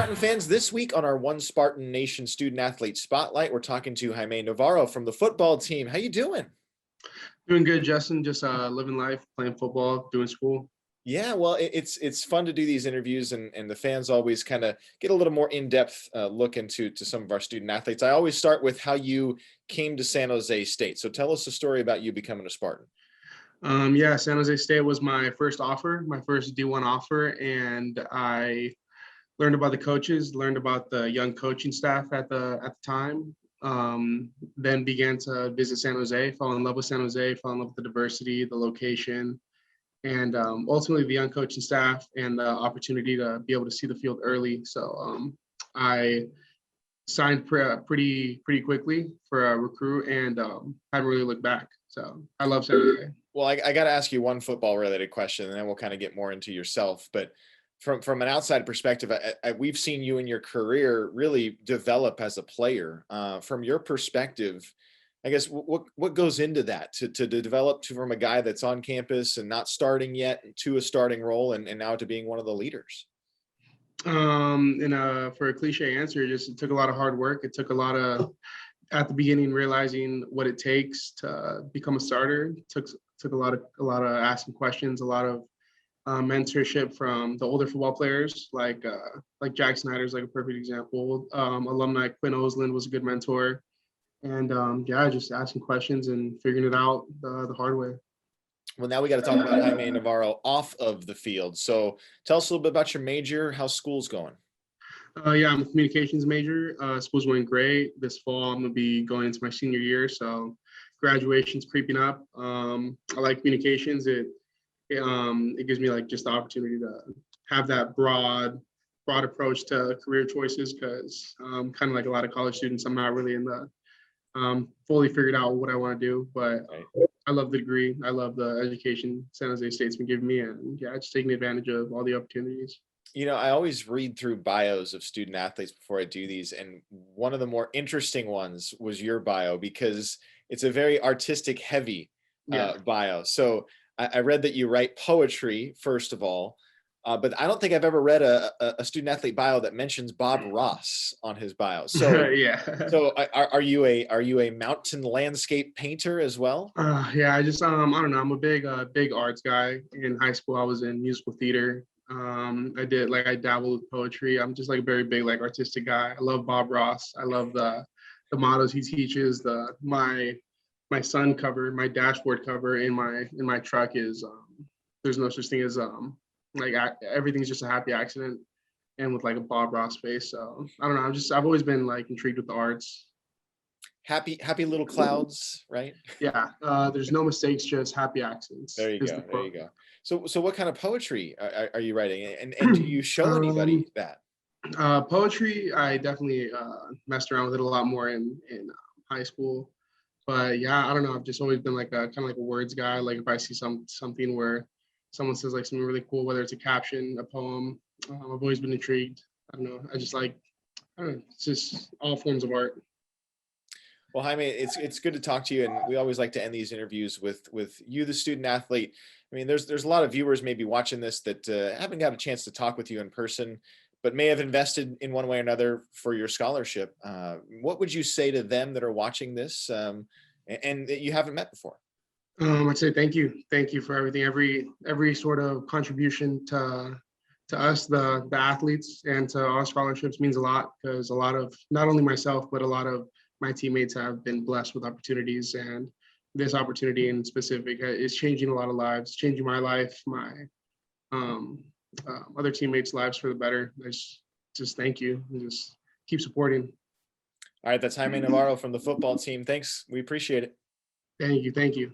Spartan fans, this week on our One Spartan Nation Student Athlete Spotlight, we're talking to Jaimie Navarro from the football team. How you doing? Doing good, Justin. Just living life, playing football, doing school. Yeah, well, it's fun to do these interviews, and the fans always kind of get a little more in-depth look into some of our student athletes. I always start with how you came to San Jose State. So tell us a story about you becoming a Spartan. Yeah, San Jose State was my first offer, my first D1 offer, and I learned about the coaches, learned about the young coaching staff at the time. Then began to visit San Jose, fell in love with San Jose, fell in love with the diversity, the location, and ultimately the young coaching staff and the opportunity to be able to see the field early. So I signed pretty quickly for a recruit and haven't really looked back. So I love San Jose. Well, I got to ask you one football related question, and then we'll kind of get more into yourself. But from an outside perspective, we've seen you in your career really develop as a player. From your perspective, I guess what goes into that to develop from a guy that's on campus and not starting yet to a starting role and now to being one of the leaders? For a cliche answer, it took a lot of hard work. It took a lot of, at the beginning, realizing what it takes to become a starter. It took a lot of asking questions, a lot of mentorship from the older football players, like Jack Snyder's like a perfect example. Alumni Quinn Osland was a good mentor, and just asking questions and figuring it out the hard way. Well, now we got to talk about Jaimie Navarro off of the field. So tell us a little bit about your major, how school's going. Yeah, I'm a communications major. School's going great. This fall, I'm gonna be going into my senior year, so graduation's creeping up. I like communications. It gives me like just the opportunity to have that broad approach to career choices, because kind of like a lot of college students, I'm not really in the fully figured out what I want to do, but I love the degree. I love the education San Jose State's been giving me, and yeah, just taking advantage of all the opportunities. You know, I always read through bios of student athletes before I do these, and one of the more interesting ones was your bio because it's a very artistic heavy bio. So I read that you write poetry, first of all, but I don't think I've ever read a student athlete bio that mentions Bob Ross on his bio. So Yeah. So are you a mountain landscape painter as well? Yeah, I don't know. I'm a big arts guy. In high school, I was in musical theater. I dabbled with poetry. I'm just like a very big like artistic guy. I love Bob Ross. I love the mottos he teaches. My sun cover, my dashboard cover in my truck is there's no such thing as everything's just a happy accident, and with like a Bob Ross face. So I don't know. I've always been like intrigued with the arts. Happy little clouds, right? Yeah. There's no mistakes, just happy accidents. There you go. There you go. So what kind of poetry are you writing? And do you show anybody that? Poetry, I definitely messed around with it a lot more in high school. But yeah, I don't know. I've just always been like a kind of like a words guy. Like if I see something where someone says like something really cool, whether it's a caption, a poem, I've always been intrigued. I don't know. I don't know. It's just all forms of art. Well, Jaime, it's good to talk to you, and we always like to end these interviews with you, the student athlete. I mean, there's a lot of viewers maybe watching this that haven't got a chance to talk with you in person, but may have invested in one way or another for your scholarship. What would you say to them that are watching this and that you haven't met before? I'd say thank you for everything, every sort of contribution to us, the athletes, and to our scholarships means a lot, because a lot of not only myself but a lot of my teammates have been blessed with opportunities, and this opportunity in specific is changing a lot of lives, changing my life, my other teammates' lives for the better. I just thank you, and just keep supporting. All right, that's Jaime Navarro from the football team. Thanks. We appreciate it. Thank you.